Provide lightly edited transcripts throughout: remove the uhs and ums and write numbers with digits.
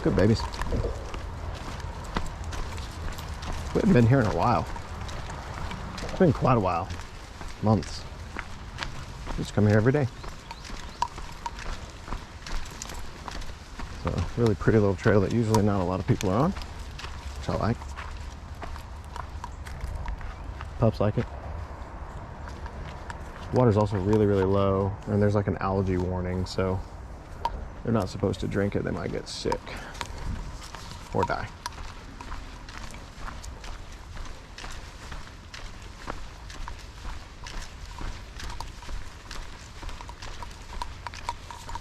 Good babies. We haven't been here in a while. It's been quite a while. Months. We just come here every day. So, really pretty little trail that usually not a lot of people are on, which I like. Pups like it. Water's also really, really low, and there's like an algae warning, so they're not supposed to drink it. They might get sick or die.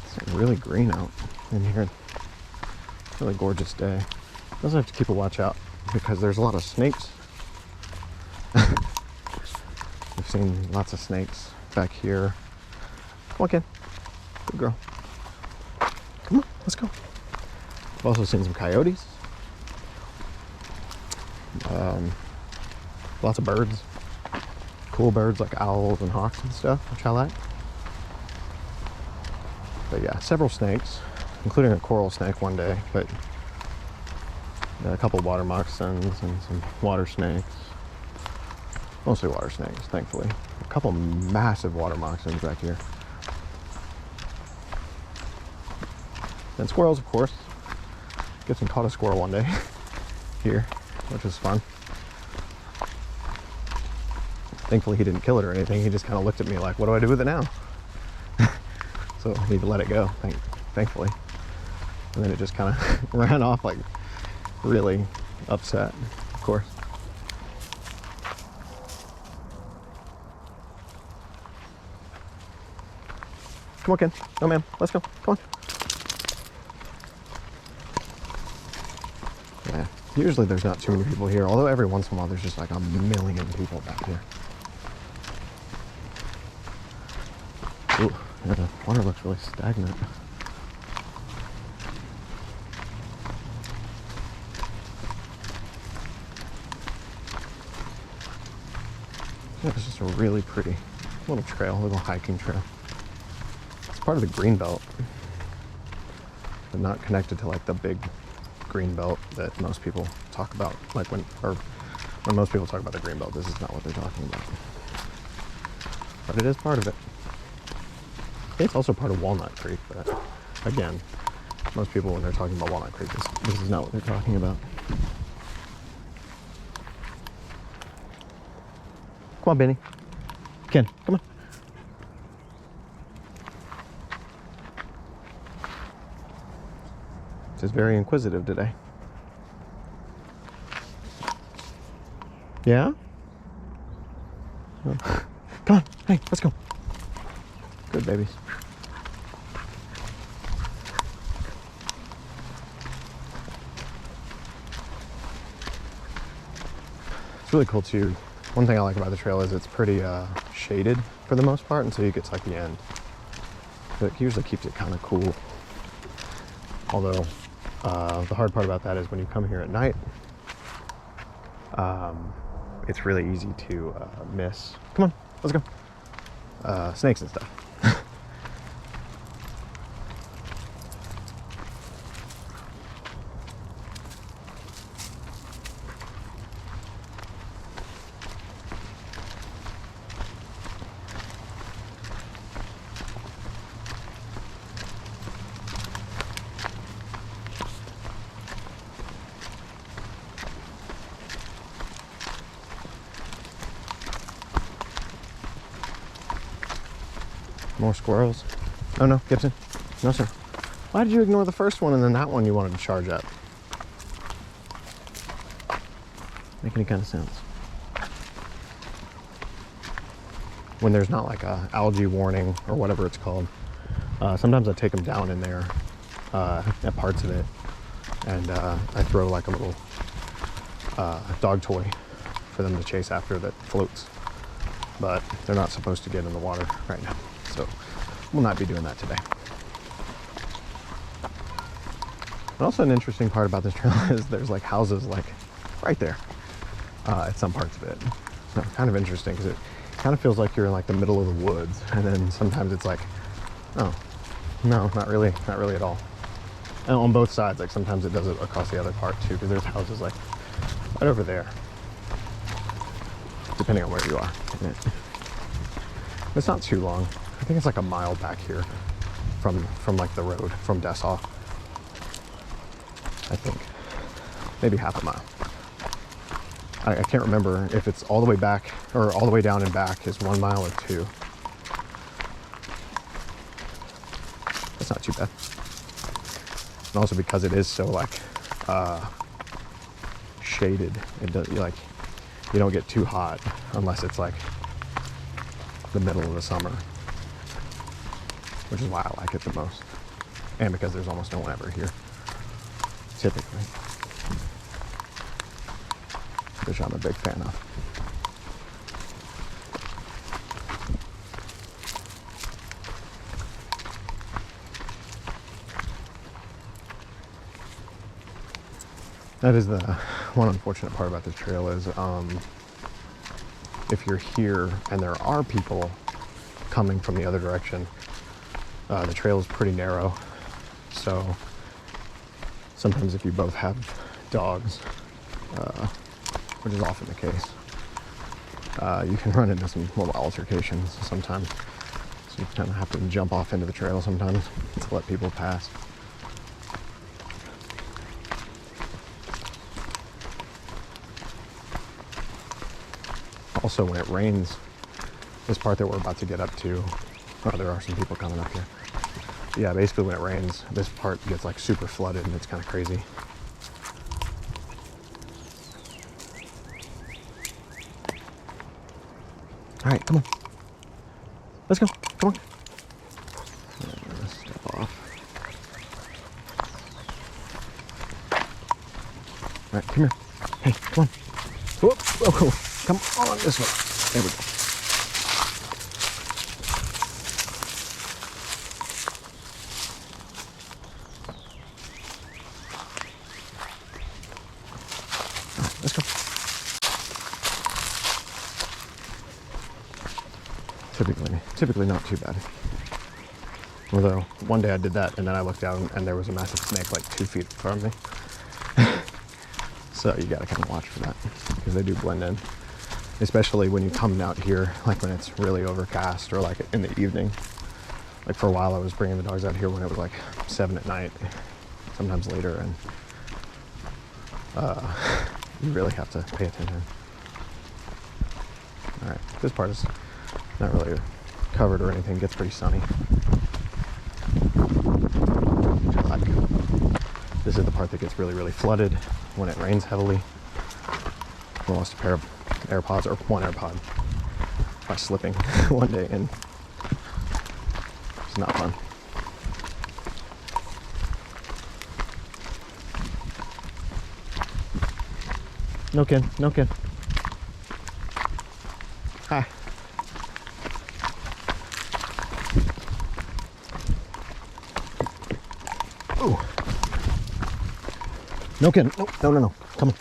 It's really green out in here. Really gorgeous day. Also have to keep a watch out because there's a lot of snakes. We've seen lots of snakes back here. Come on, Ken. Good girl. Come on, let's go. I've also seen some coyotes. Lots of birds. Cool birds like owls and hawks and stuff, which I like. But yeah, several snakes, including a coral snake one day, but a couple water moccasins and some water snakes. Mostly water snakes, thankfully. A couple massive water moccasins back here. And squirrels, of course. Gibson caught a squirrel one day here, which was fun. Thankfully he didn't kill it or anything. He just kind of looked at me like, what do I do with it now? So I need to let it go, thankfully. And then it just kind of ran off like really upset, of course. Come on, Ken. No, ma'am. Let's go. Come on. Yeah. Usually there's not too many people here, although every once in a while there's just like a million people back here. Ooh, yeah, the water looks really stagnant. Yeah, it's just a really pretty little trail, little hiking trail. It's part of the green belt, but not connected to like the big green belt that most people talk about. Like when most people talk about the green belt, this is not what they're talking about. But it is part of it. It's also part of Walnut Creek, but again, most people when they're talking about Walnut Creek, this is not what they're talking about. Come on, Benny. Ken, come on. Just very inquisitive today. Yeah? Oh. Come on, hey, let's go. Good babies. It's really cool too. One thing I like about the trail is it's pretty shaded for the most part until you get to like the end. So it usually keeps it kind of cool. Although the hard part about that is when you come here at night, it's really easy to miss. Come on, let's go. Snakes and stuff. More squirrels. Oh no, Gibson. No, sir. Why did you ignore the first one and then that one you wanted to charge at? Make any kind of sense. When there's not like a algae warning or whatever it's called, sometimes I take them down in there at parts of it, and I throw like a little dog toy for them to chase after that floats. But they're not supposed to get in the water right now. So we'll not be doing that today. And also an interesting part about this trail is there's like houses like right there at some parts of it. So kind of interesting because it kind of feels like you're in like the middle of the woods, and then sometimes it's like, oh, no, not really at all. And on both sides, like sometimes it does it across the other part too, because there's houses like right over there, depending on where you are in it. It's not too long. I think it's like a mile back here from like the road from Dessau. I think maybe half a mile. I can't remember if it's all the way back or all the way down and back is 1 mile or 2. That's not too bad. And also because it is so like shaded, it does like you don't get too hot unless it's like the middle of the summer, which is why I like it the most, and because there's almost no one ever here typically, which I'm a big fan of. That is the one unfortunate part about this trail is if you're here and there are people coming from the other direction, the trail is pretty narrow. So sometimes if you both have dogs, which is often the case, you can run into some little altercations sometimes. So you kind of have to jump off into the trail sometimes to let people pass. Also, when it rains, this part that we're about to get up to, oh, there are some people coming up here. Yeah, basically when it rains, this part gets like super flooded and it's kind of crazy. All right, come on. Let's go, come on. Step off. All right, come here. Hey, come on. Whoop, whoa, whoa. Come on this way. There we go. All right, let's go. Typically not too bad. Although one day I did that and then I looked down and there was a massive snake like 2 feet in front of me. So you gotta kind of watch for that because they do blend in. Especially when you come out here, like when it's really overcast or like in the evening. Like for a while I was bringing the dogs out here when it was like 7 at night, sometimes later, and you really have to pay attention. All right, this part is not really covered or anything, it gets pretty sunny. Which I like. This is the part that gets really, really flooded when it rains heavily. I lost a pair of AirPods, or one AirPod, by slipping one day, and it's not fun. No kid, no kid. Hi. Ooh. No kid, no, come on.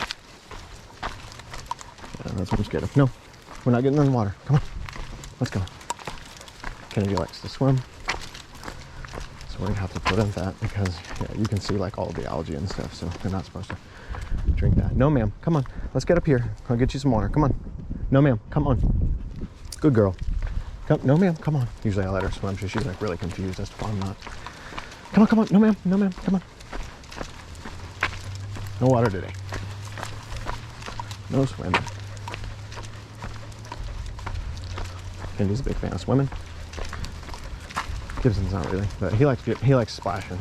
That's what I'm scared of. No, we're not getting in the water. Come on, let's go. Kennedy likes to swim, so we're gonna have to put in that because yeah, you can see like all the algae and stuff, so they're not supposed to drink that. No, ma'am, come on, let's get up here. I'll get you some water. Come on. No, ma'am, come on. Good girl. Come, no, ma'am, come on. Usually I let her swim, so she's like really confused as to why I'm not. Come on. No, ma'am, come on. No water today. No swimming. Kennedy's a big fan of swimming. Gibson's not really, but he likes splashing.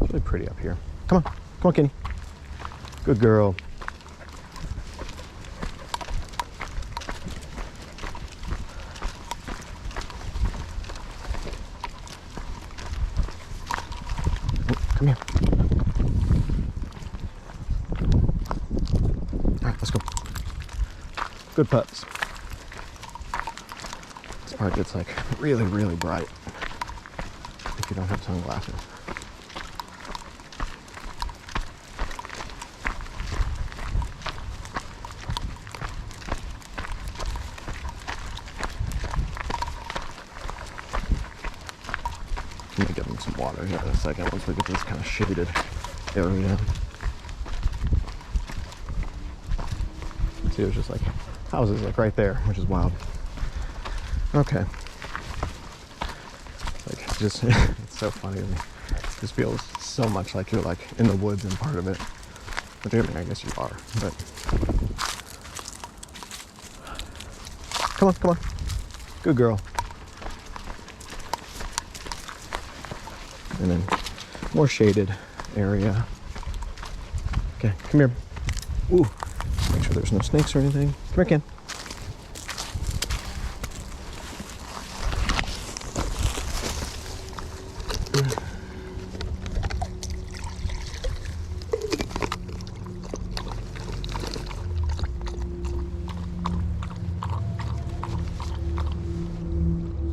It's really pretty up here. Come on, Kenny. Good girl. Come here. All right, let's go. Good putts. This part gets like really, really bright if you don't have sunglasses. drink some water here in a second once we get this kind of shaded area. See, there's just like houses like right there, which is wild. Okay. Like just it's so funny to me. It just feels so much like you're like in the woods and part of it. Which I mean, I guess you are, but come on, come on. Good girl. And then more shaded area. Okay, come here. Ooh, make sure there's no snakes or anything. Come here, Ken.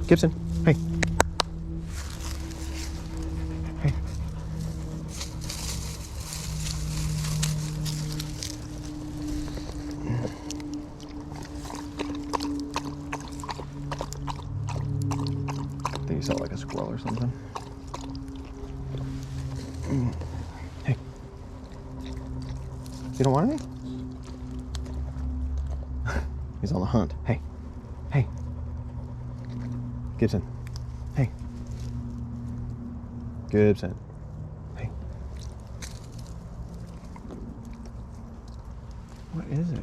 Gibson, hey. Hey. I think you saw like a squirrel or something. Hey. You don't want any? He's on the hunt. Hey. Hey. Gibson. Hey. Gibson. Hey. What is it?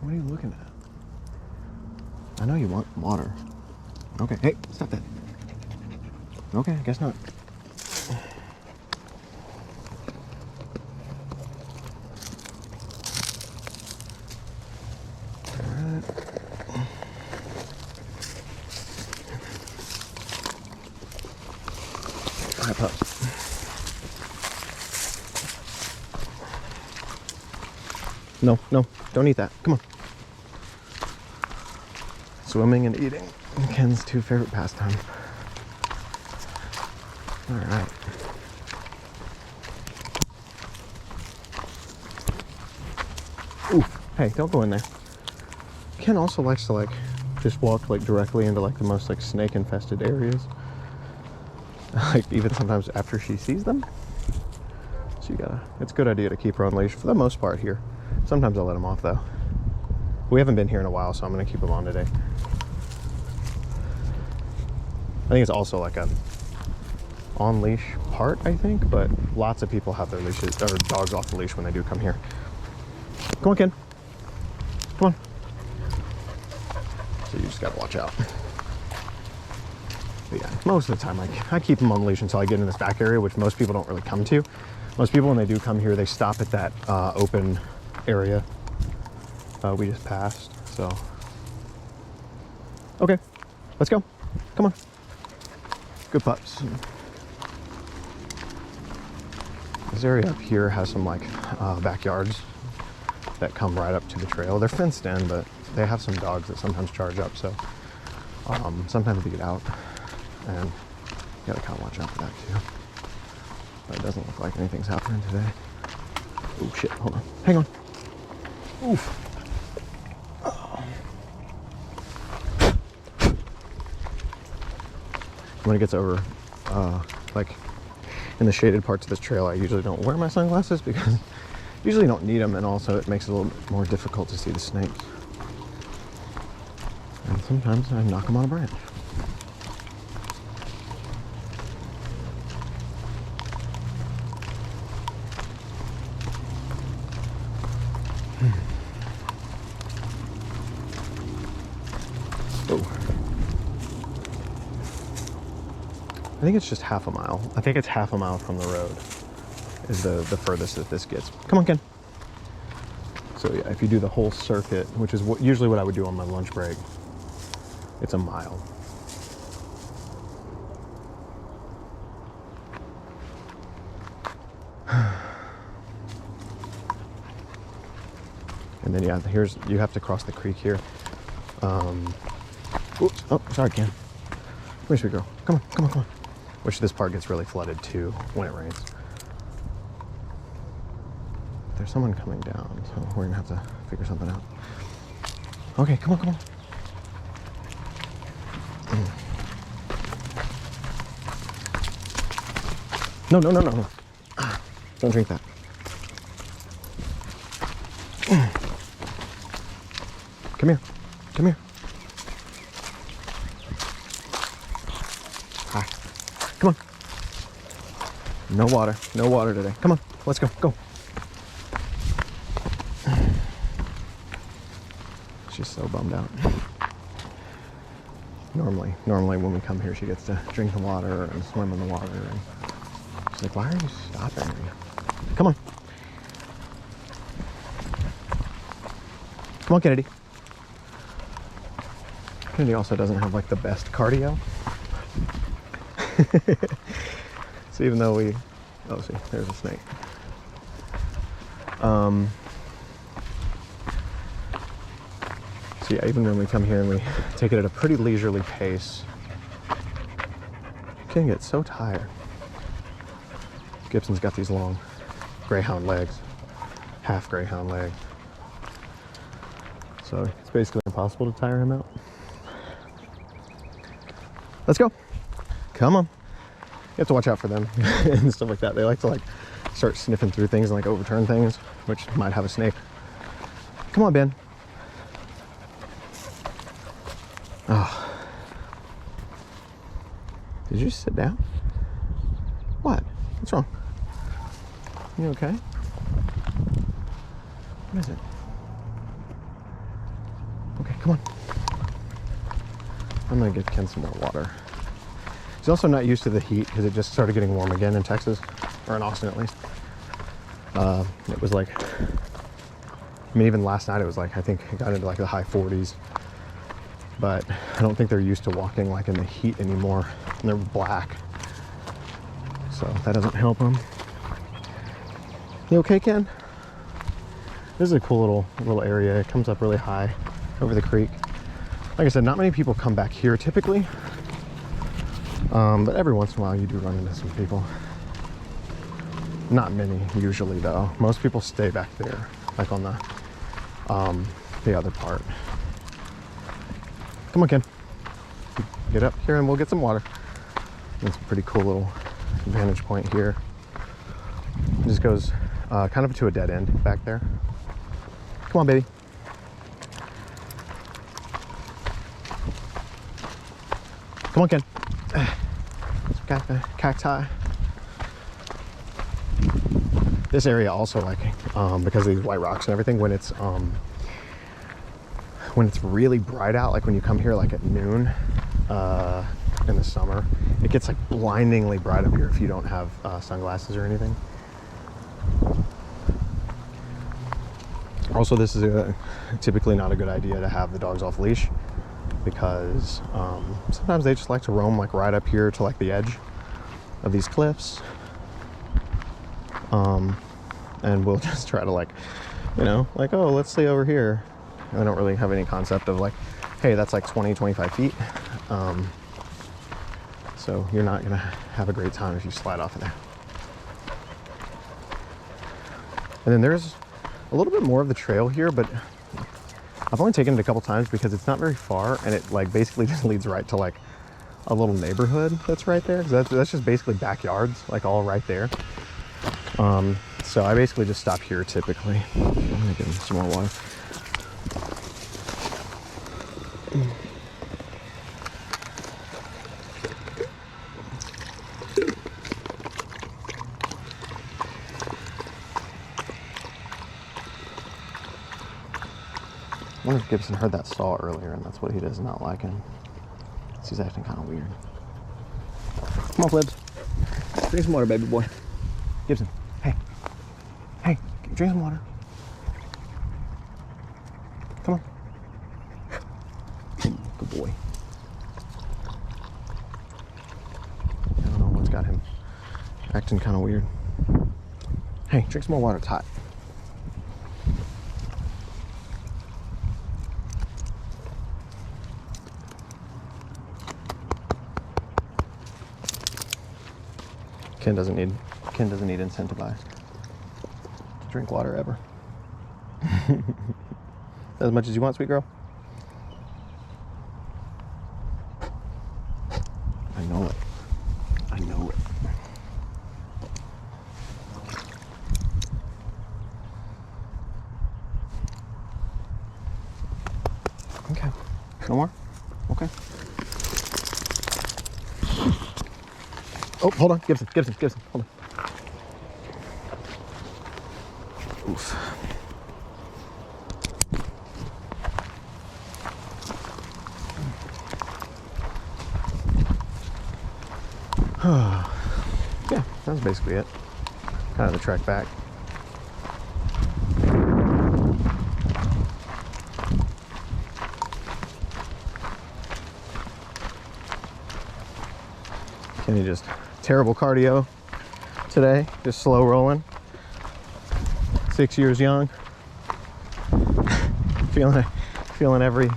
What are you looking at? I know you want water. Okay. Hey, stop that. Okay, I guess not. Alright, pups. No, no, don't eat that. Come on. Swimming and eating. Ken's two favorite pastimes. Alright. Ooh, hey, don't go in there. Ken also likes to like just walk like directly into like the most like snake infested areas. Like even sometimes after she sees them. So it's a good idea to keep her on leash for the most part here. Sometimes I'll let him off though. We haven't been here in a while, so I'm gonna keep him on today. I think it's also like a on leash part, I think, but lots of people have their leashes or dogs off the leash when they do come here. Come on, Ken. Come on. So you just gotta watch out. But yeah, most of the time I keep them on the leash until I get in this back area, which most people don't really come to. Most people, when they do come here, they stop at that open area we just passed. So, okay, let's go. Come on. Good pups. This area up here has some like backyards that come right up to the trail. They're fenced in, but they have some dogs that sometimes charge up. So sometimes they get out, and you gotta kind of watch out for that too. But it doesn't look like anything's happening today. Oh shit! Hold on. Hang on. Oof. When it gets over, like in the shaded parts of this trail, I usually don't wear my sunglasses because I usually don't need them, and also it makes it a little bit more difficult to see the snakes. And sometimes I knock them on a branch. I think it's just half a mile. I think it's half a mile from the road is the furthest that this gets. Come on, Ken. So yeah, if you do the whole circuit, which is usually what I would do on my lunch break, it's a mile. And then yeah, you have to cross the creek here. Oops, oh, sorry, Ken. Where's your girl? Come on, come on, come on. Which this part gets really flooded too when it rains. There's someone coming down, so we're gonna have to figure something out. Okay, come on, come on. No, no, no, no, no. Don't drink that. Come here. Come here. Hi. Come on. No water. No water today. Come on. Let's go. Go. She's so bummed out. Normally when we come here, she gets to drink the water and swim in the water. And she's like, why are you stopping me? Come on. Come on, Kennedy. Kennedy also doesn't have like the best cardio. So even though we, oh, see, there's a snake. So yeah, even when we come here and we take it at a pretty leisurely pace, you can get so tired. Gibson's got these long greyhound legs, half greyhound legs. So it's basically impossible to tire him out. Let's go. Come on. You have to watch out for them and stuff like that. They like to like start sniffing through things and like overturn things, which might have a snake. Come on, Ben. Oh. Did you sit down? What? What's wrong? You okay? What is it? Okay, come on. I'm gonna get Ken some more water. He's also not used to the heat because it just started getting warm again in Texas, or in Austin at least. It was like, I mean, even last night it was like, I think it got into like the high 40s. But I don't think they're used to walking like in the heat anymore. And they're black. So that doesn't help them. You okay, Ken? This is a cool little area. It comes up really high over the creek. Like I said, not many people come back here typically. But every once in a while you do run into some people. Not many usually though. Most people stay back there, like on the other part. Come on, Ken. Get up here and we'll get some water. It's a pretty cool little vantage point here. It just goes kind of to a dead end back there. Come on, baby. Come on, Ken. Cacti. This area also, like, because of these white rocks and everything, when it's really bright out, like when you come here like at noon in the summer, it gets like blindingly bright up here if you don't have sunglasses or anything. Also, this is typically not a good idea to have the dogs off leash, because sometimes they just like to roam like right up here to like the edge of these cliffs, and we'll just try to like, you know, like, oh, let's stay over here. I don't really have any concept of like, hey, that's like 20-25 feet, so you're not gonna have a great time if you slide off of there. And then there's a little bit more of the trail here, but I've only taken it a couple times because it's not very far, and it like basically just leads right to like a little neighborhood that's right there. That's just basically backyards, like all right there. So I basically just stop here typically. I'm gonna get him some more water. I wonder if Gibson heard that saw earlier and that's what he does not liking. So he's acting kind of weird. Come on, Flibs. Drink some water, baby boy. Gibson, hey. Hey, drink some water. Come on. Good boy. I don't know what's got him acting kind of weird. Hey, drink some more water, it's hot. Ken doesn't need incentivized to drink water ever. As much as you want, sweet girl. I know it. I know it. No more? Okay. Oh, hold on. Gibson, hold on. Oof. Yeah, that's basically it. Kind of the trek back. Kenny just terrible cardio today, just slow rolling. 6 years young. feeling every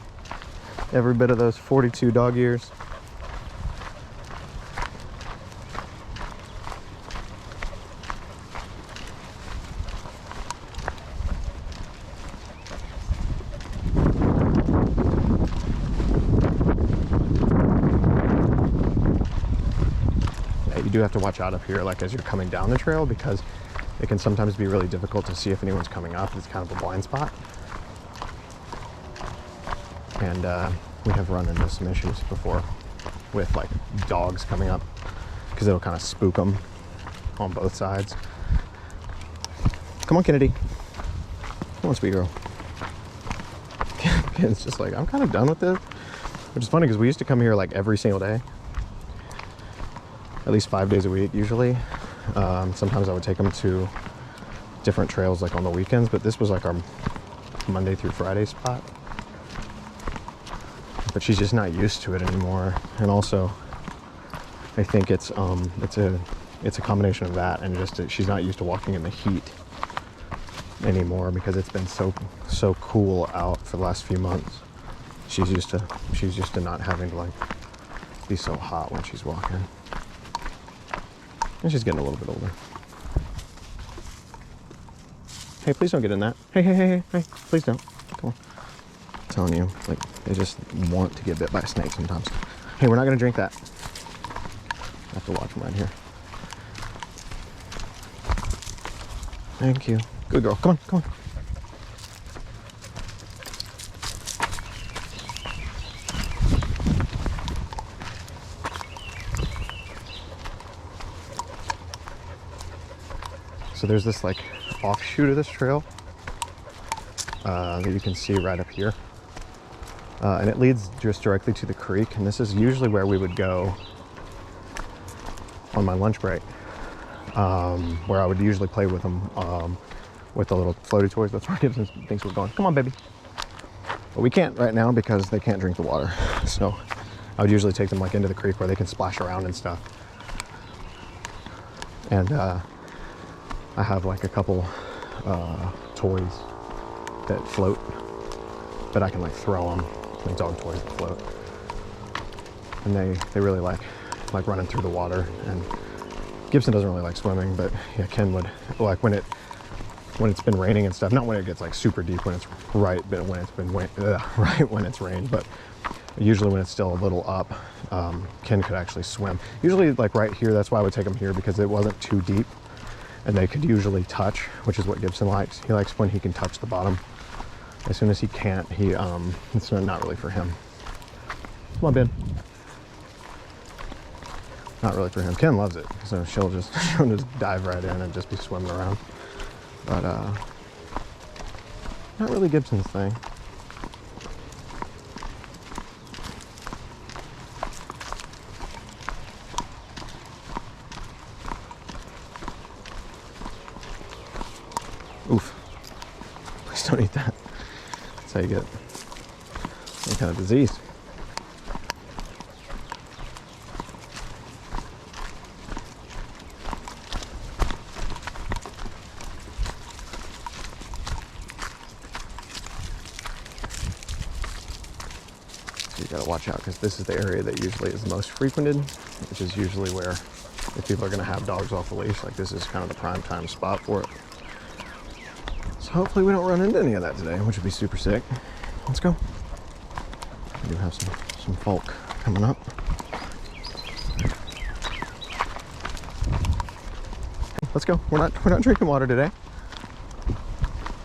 bit of those 42 dog years. You do have to watch out up here, like as you're coming down the trail, because it can sometimes be really difficult to see if anyone's coming up. It's kind of a blind spot. And we have run into some issues before with like dogs coming up, because it'll kind of spook them on both sides. Come on, Kennedy. Come on, sweet girl. It's just like, I'm kind of done with this. Which is funny because we used to come here like every single day. At least 5 days a week usually. Sometimes I would take them to different trails like on the weekends, but this was like our Monday through Friday spot. But she's just not used to it anymore. And also I think it's a combination of that and just she's not used to walking in the heat anymore, because it's been so cool out for the last few months. She's used to not having to like be so hot when she's walking. And she's getting a little bit older. Hey, please don't get in that. Hey, please don't. Come on. I'm telling you, like, they just want to get bit by a snake sometimes. Hey, we're not gonna drink that. I have to watch them right here. Thank you. Good girl. Come on. So there's this like offshoot of this trail that you can see right up here. And it leads just directly to the creek. And this is usually where we would go on my lunch break, where I would usually play with them with the little floaty toys. That's where Gibson thinks we're going. Come on, baby. But we can't right now because they can't drink the water. So I would usually take them like into the creek where they can splash around and stuff. And I have like a couple toys that float, that I can like throw them, like dog toys that float. And they really like running through the water. And Gibson doesn't really like swimming, but yeah, Ken would, like when it's been raining and stuff, not when it gets like super deep when it's right, but when it's been right when it's rained, but usually when it's still a little up, Ken could actually swim. Usually like right here, that's why I would take him here, because it wasn't too deep and they could usually touch, which is what Gibson likes. He likes when he can touch the bottom. As soon as he can't, it's not really for him. Come on, Ben. Not really for him. Ken loves it, so she'll just dive right in and just be swimming around. But not really Gibson's thing. Oof. Please don't eat that. That's how you get some kind of disease. So you gotta watch out, because this is the area that usually is the most frequented, which is usually where, if people are gonna have dogs off the leash, like this is kind of the prime time spot for it. So hopefully we don't run into any of that today, which would be super sick. Let's go. We do have some folk coming up. Let's go. We're not drinking water today.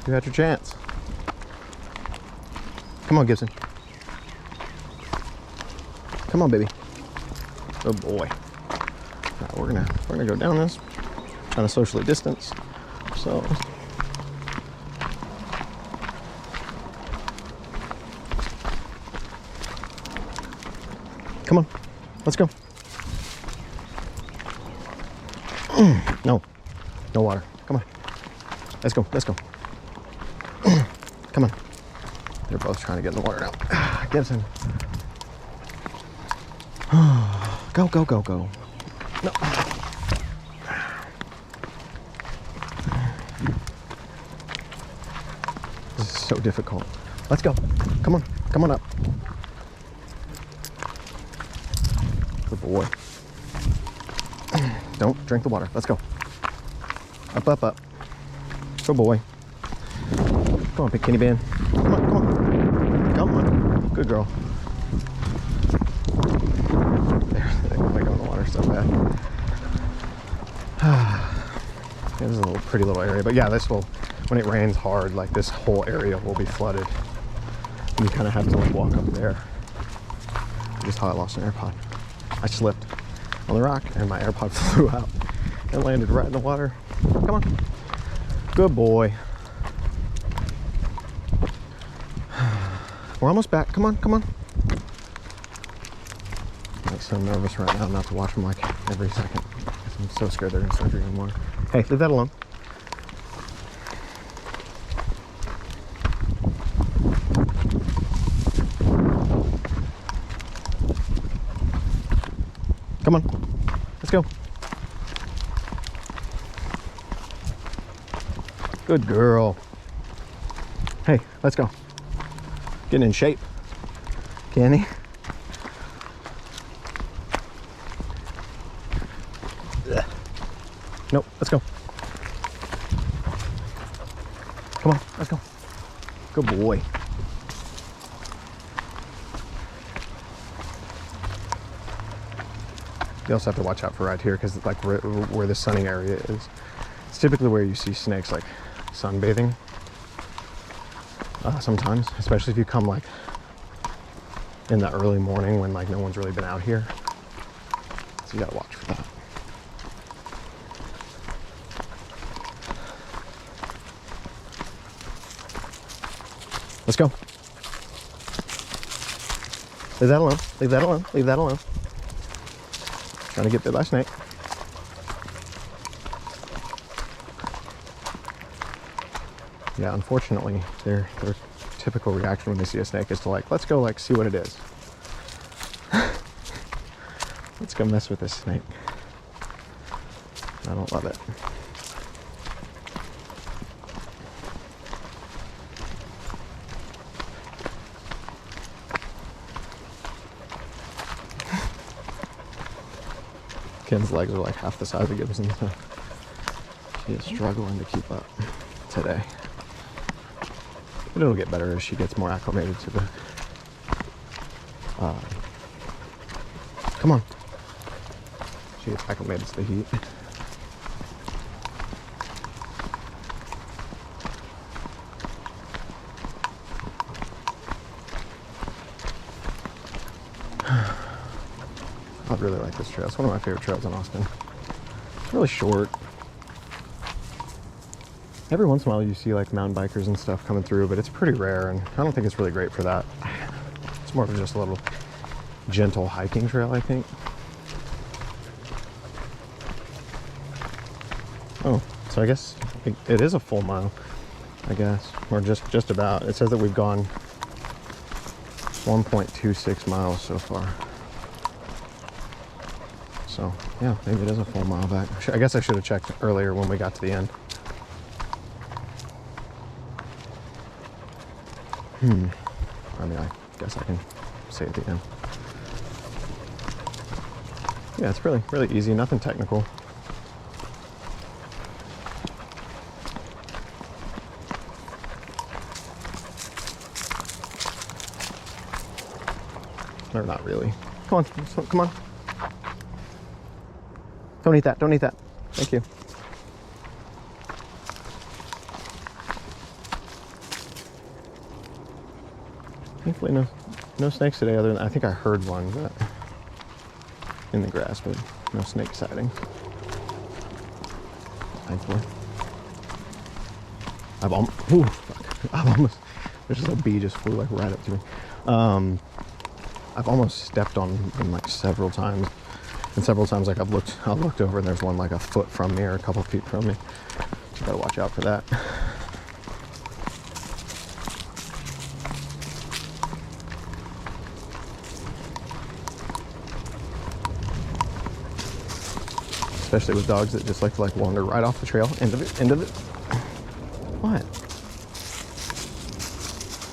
You had your chance. Come on, Gibson. Come on, baby. Oh boy. Right, we're gonna go down this, trying to socially distance. So come on, let's go. No water. Come on, let's go. Come on. They're both trying to get in the water now. Gibson. Go. No. This is so difficult. Let's go. Come on up. Good boy. Don't drink the water. Let's go. Up. Good boy. Come on, Bikini Band. Come on. Good girl. There. Oh my God, the water's so bad. This is a pretty little area, but yeah, this will, when it rains hard, like this whole area will be flooded. And you kind of have to like walk up there. Just how I lost an AirPod. I slipped on the rock and my AirPod flew out and landed right in the water. Come on. Good boy. We're almost back. Come on. I'm like so nervous right now not to watch them like every second. I'm so scared they're gonna start drinking water. Hey, leave that alone. Come on, let's go. Good girl. Hey, let's go. Getting in shape. Kenny. Nope, let's go. Come on, let's go. Good boy. You also have to watch out for right here because like where the sunning area is, it's typically where you see snakes like sunbathing. Sometimes, especially if you come like in the early morning when like no one's really been out here. So you gotta watch for that. Let's go. Leave that alone. Trying to get bit by a snake. Yeah, unfortunately, their typical reaction when they see a snake is to like, let's go like see what it is. Let's go mess with this snake. I don't love it. Ken's legs are like half the size of Gibson's, so she is struggling to keep up today. But it'll get better as she gets more acclimated to the... come on. She gets acclimated to the heat. I really like this trail. It's one of my favorite trails in Austin. It's really short. Every once in a while you see like mountain bikers and stuff coming through, but it's pretty rare, and I don't think it's really great for that. It's more of just a little gentle hiking trail, I think. Oh, so I guess it is a full mile, I guess, or just about. It says that we've gone 1.26 miles so far. So yeah, maybe it is a full mile back. I guess I should have checked earlier when we got to the end. I mean, I guess I can say at the end. Yeah, it's really easy, nothing technical. Or not really. Come on, come on. Don't eat that, don't eat that. Thank you. Thankfully no snakes today, other than I think I heard one, but in the grass, but no snake sightings. Thankfully. I've almost, there's just a bee just flew like right up to me. I've almost stepped on them like several times, and several times like I've looked over and there's one like a foot from me or a couple feet from me. So gotta watch out for that. Especially with dogs that just like to wander right off the trail. End of it. What?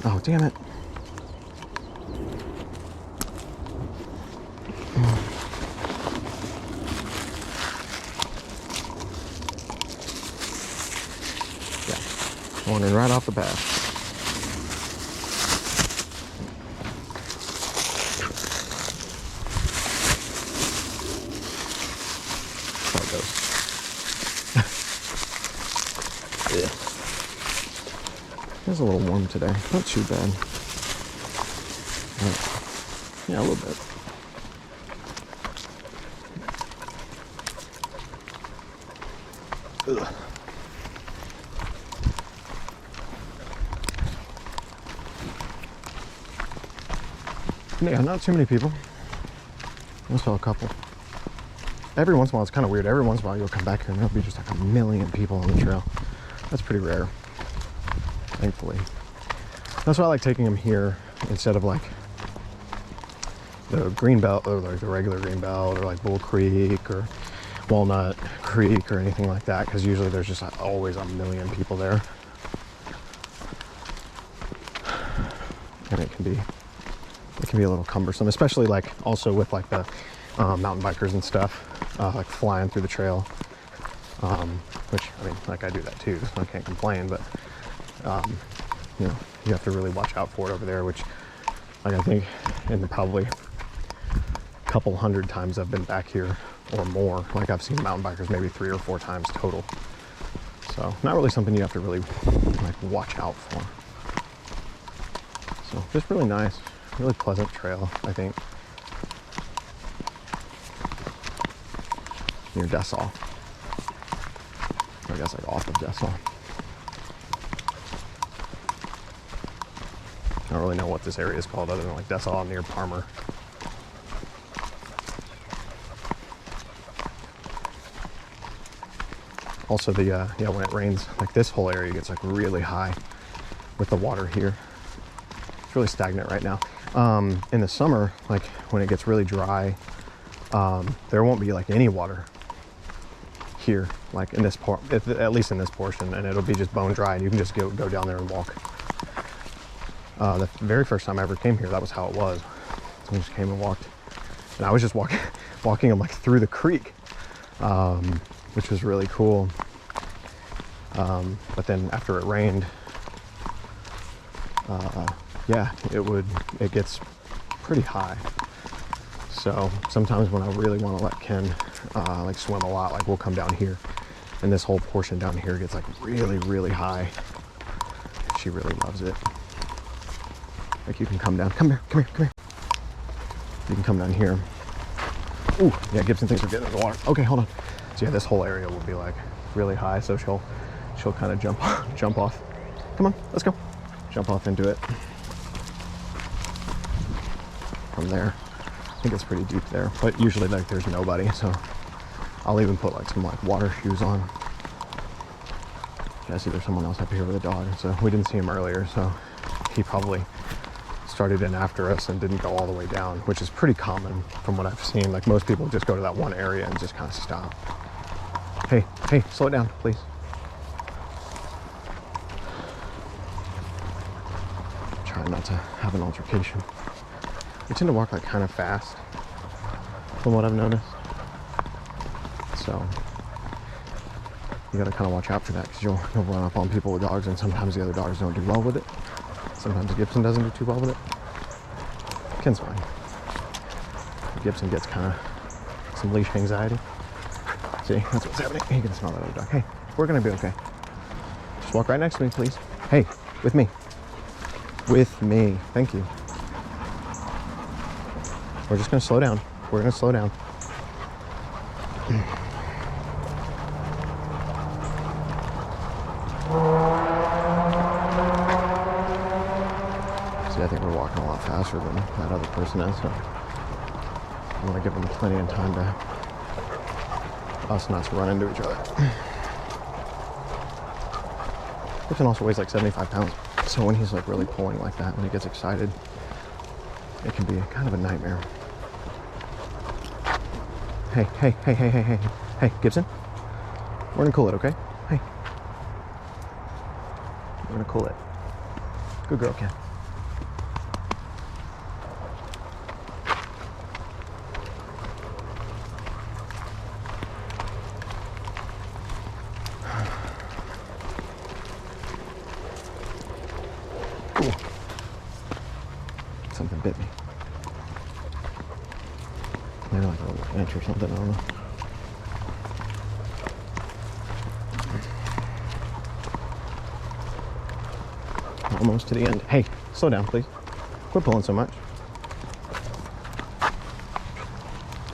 Oh, damn it. Yeah, wandering right off the path. It's a little warm today. Not too bad. Yeah, a little bit. Ugh. Yeah, not too many people. I saw a couple. Every once in a while, it's kind of weird. Every once in a while, you'll come back here and there'll be just like a million people on the trail. That's pretty rare. Thankfully. That's why I like taking them here instead of like the green belt or like the regular green belt or like Bull Creek or Walnut Creek or anything like that, because usually there's just like always a million people there, and it can be a little cumbersome, especially like also with like the mountain bikers and stuff, like flying through the trail, which I mean, like I do that too, so I can't complain, but you know, you have to really watch out for it over there, which like I think in the probably couple hundred times I've been back here or more, like I've seen mountain bikers maybe 3 or 4 times total. So not really something you have to really like watch out for. So just really nice, really pleasant trail, I think. Near Dessau. I guess like off of Dessau. I don't really know what this area is called other than like Dessau near Parmer. Also the, yeah, when it rains, like this whole area gets like really high with the water here. It's really stagnant right now. In the summer, like when it gets really dry, there won't be like any water here, like in this part, at least in this portion, and it'll be just bone dry and you can just go down there and walk. The very first time I ever came here, that was how it was. So we just came and walked, and I was just walking them like through the creek, which was really cool. But then after it rained, yeah, it gets pretty high. So sometimes when I really want to let Ken like swim a lot, like we'll come down here, and this whole portion down here gets like really, really high. She really loves it. Like you can come down. Come here. You can come down here. Ooh, yeah, Gibson thinks we're getting in the water. Okay, hold on. So yeah, this whole area will be like really high, so she'll kind of jump off. Come on, let's go. Jump off into it. From there. I think it's pretty deep there, but usually like there's nobody, so I'll even put like some like water shoes on. Yeah, I see there's someone else up here with a dog, so we didn't see him earlier, so he probably started in after us and didn't go all the way down, which is pretty common from what I've seen. Like most people just go to that one area and just kind of stop. Hey, slow it down, please. Try not to have an altercation. We tend to walk like kind of fast from what I've noticed. So you gotta kind of watch out for that, because you'll run up on people with dogs, and sometimes the other dogs don't do well with it. Sometimes Gibson doesn't do too well with it. Ken's fine. Gibson gets kind of some leash anxiety. See, that's what's happening. You can smell that other dog. Hey, we're gonna be okay. Just walk right next to me, please. Hey, with me. With me. Thank you. We're just gonna slow down. We're gonna slow down. See, I think we're walking a lot faster than that other person is, so I want to give them plenty of time to us not to run into each other. Gibson also weighs like 75 pounds, so when he's like really pulling like that, when he gets excited, it can be kind of a nightmare. Hey, Gibson, we're gonna cool it, okay? Hey, we're gonna cool it. Good girl, Ken. Ooh. Something bit me. Maybe like a little inch or something, I don't know. Almost to the end. Hey, slow down, please. Quit pulling so much.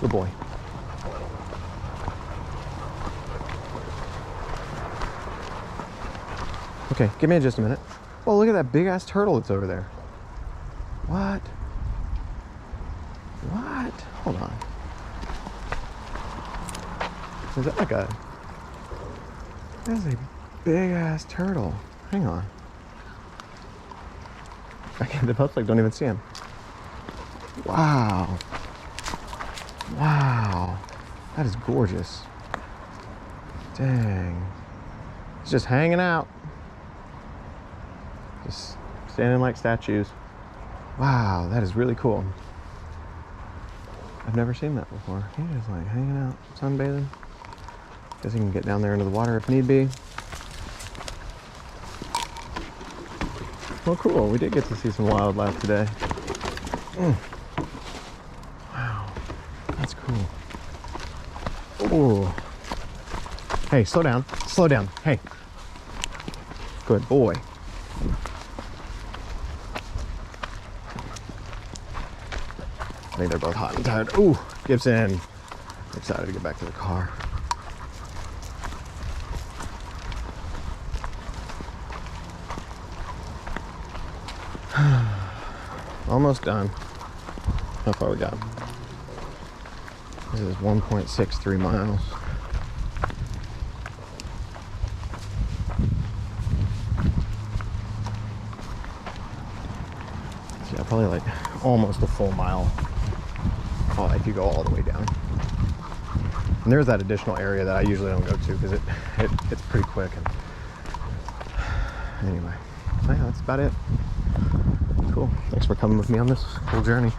Good boy. Okay, give me just a minute. Oh, look at that big ass turtle that's over there. What? What? Hold on. Is that like a... That's a big ass turtle. Hang on. The pups like don't even see him. Wow. Wow. That is gorgeous. Dang. He's just hanging out. Just standing like statues. Wow, that is really cool. I've never seen that before. He's just like hanging out, sunbathing. Guess he can get down there into the water if need be. Well, cool. We did get to see some wildlife today. Wow, that's cool. Oh. Hey, slow down. Slow down. Hey. Good boy. I think they're both hot and tired. Ooh, Gibson. Excited to get back to the car. Almost done. How far we got? This is 1.63 miles. So yeah, probably like almost a full mile. Oh, if you go all the way down. And there's that additional area that I usually don't go to because it's pretty quick. And anyway, yeah, that's about it. Cool. Thanks for coming with me on this cool journey.